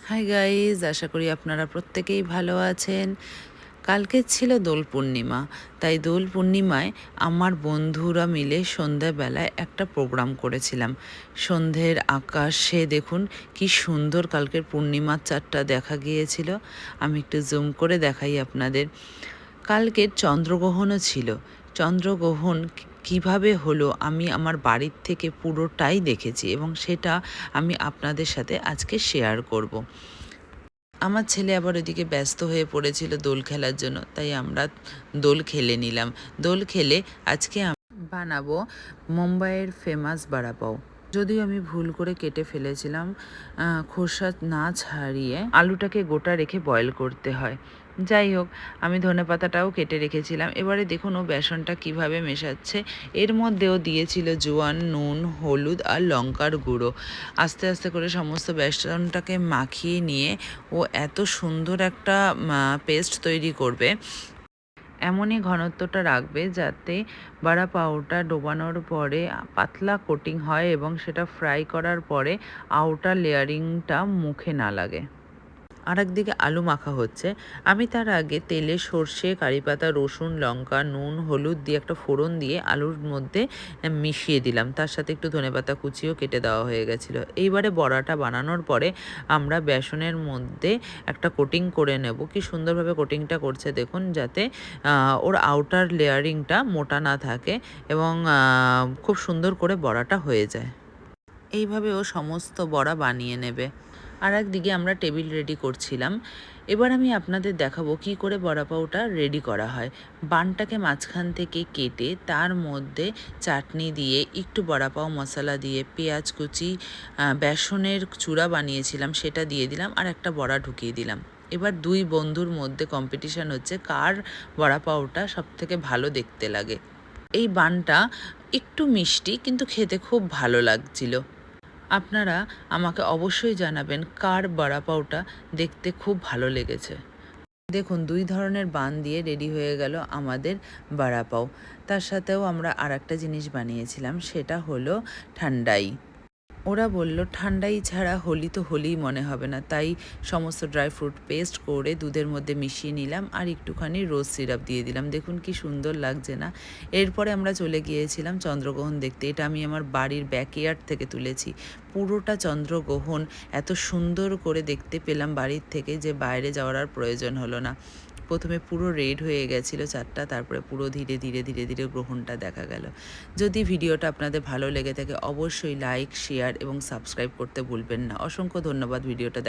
Hi guys, আশা করি আপনারা প্রত্যেকেই ভালো আছেন। কালকে ছিল দোল পূর্ণিমা, তাই দোল পূর্ণিমায় আমার বন্ধুরা মিলে সন্ধ্যাবেলায় একটা প্রোগ্রাম করেছিলাম। সন্ধ্যের আকাশে দেখুন কি সুন্দর কালকের পূর্ণিমার চাঁদটা দেখা গিয়েছিল। আমি একটু জুম করে দেখাই আপনাদের। কালকের চন্দ্রগ্রহণও ছিল। চন্দ্রগ্রহণ কিভাবে হলো আমি আমার বাড়ির থেকে পুরোটাই দেখেছি এবং সেটা আমি আপনাদের সাথে আজকে শেয়ার করব। আমার ছেলে আবার ওদিকে ব্যস্ত হয়ে পড়েছিল দোল খেলার জন্য, তাই আমরা দোল খেলে নিলাম। দোল খেলে আজকে বানাবো মুম্বাইয়ের ফেমাস বড়া পাও। যদিও আমি ভুল করে কেটে ফেলেছিলাম, খোসা না ছাড়িয়ে আলুটাকে গোটা রেখে বয়েল করতে হয়। যাই হোক, আমি ধনেপাতাটাও কেটে রেখেছিলাম। এবারে দেখুন ও বেসনটা কিভাবে মেশাচ্ছে। এর মধ্যেও দিয়েছিল জোয়ান, নুন, হলুদ আর লঙ্কার গুঁড়ো। আস্তে আস্তে করে সমস্ত বেসনটাকে মাখিয়ে নিয়ে ও এত সুন্দর একটা পেস্ট তৈরি করবে। এমনই ঘনত্বটা রাখবে যাতে বড়া পাউটা ডোবানোর পরে পাতলা কোটিং হয় এবং সেটা ফ্রাই করার পরে আউটার লেয়ারিংটা মুখে না লাগে। আর একদিকে আলু মাখা হচ্ছে। আমি তার আগে তেলে সর্ষে, কারিপাতা, রসুন, লঙ্কা, নুন, হলুদ দিয়ে একটা ফোড়ন দিয়ে আলুর মধ্যে মিশিয়ে দিলাম। তার সাথে একটু ধনেপাতা কুচিও কেটে দেওয়া হয়ে গেছিলো। এইবারে বড়াটা বানানোর পরে আমরা বেসনের মধ্যে একটা কোটিং করে নেব। কি সুন্দরভাবে কোটিংটা করছে দেখুন, যাতে ওর আউটার লেয়ারিংটা মোটা না থাকে এবং খুব সুন্দর করে বড়াটা হয়ে যায়। এইভাবে ও সমস্ত বড়া বানিয়ে নেবে। আর একদিকে আমরা টেবিল রেডি করছিলাম। এবার আমি আপনাদের দেখাবো কি করে বড়া পাউটা রেডি করা হয়। বানটাকে মাঝখান থেকে কেটে তার মধ্যে চাটনি দিয়ে, একটু বড়া পাও মশলা দিয়ে, পেঁয়াজ কুচি, বেসনের চূড়া বানিয়েছিলাম সেটা দিয়ে দিলাম আর একটা বড়া ঢুকিয়ে দিলাম। এবার দুই বন্ধুর মধ্যে কম্পিটিশান হচ্ছে কার বড়া পাউটা সবথেকে ভালো দেখতে লাগে। এই বানটা একটু মিষ্টি কিন্তু খেতে খুব ভালো লাগছিল। আপনারা আমাকে অবশ্যই জানাবেন কার বড়া পাউটা দেখতে খুব ভালো লেগেছে। দেখুন, দুই ধরনের বান দিয়ে রেডি হয়ে গেল আমাদের বড়া পাও। তার সাথেও আমরা আর একটা জিনিস বানিয়েছিলাম, সেটা হলো ঠান্ডাই। ওরা বলল ঠান্ডাই ছাড়া হোলি তো হোলিই মনে হবে না, তাই সমস্ত ড্রাই ফ্রুট পেস্ট করে দুধের মধ্যে মিশিয়ে নিলাম আর একটুখানি রোজ সিরাপ দিয়ে দিলাম। দেখুন কি সুন্দর লাগছে না। এরপরে আমরা চলে গিয়েছিলাম চন্দ্রগ্রহণ দেখতে। এটা আমি আমার বাড়ির ব্যাকইয়ার্ড থেকে তুলেছি। পুরোটা চন্দ্রগ্রহণ এত সুন্দর করে দেখতে পেলাম বাড়ির থেকে যে বাইরে যাওয়ার আর প্রয়োজন হলো না। প্রথমে পুরো রেড হয়ে গেছিলো চারটা, তারপরে পুরো ধীরে ধীরে ধীরে ধীরে গ্রহণটা দেখা গেল। যদি ভিডিওটা আপনাদের ভালো লেগে থাকে অবশ্যই লাইক, শেয়ার এবং সাবস্ক্রাইব করতে ভুলবেন না। অসংখ্য ধন্যবাদ ভিডিওটা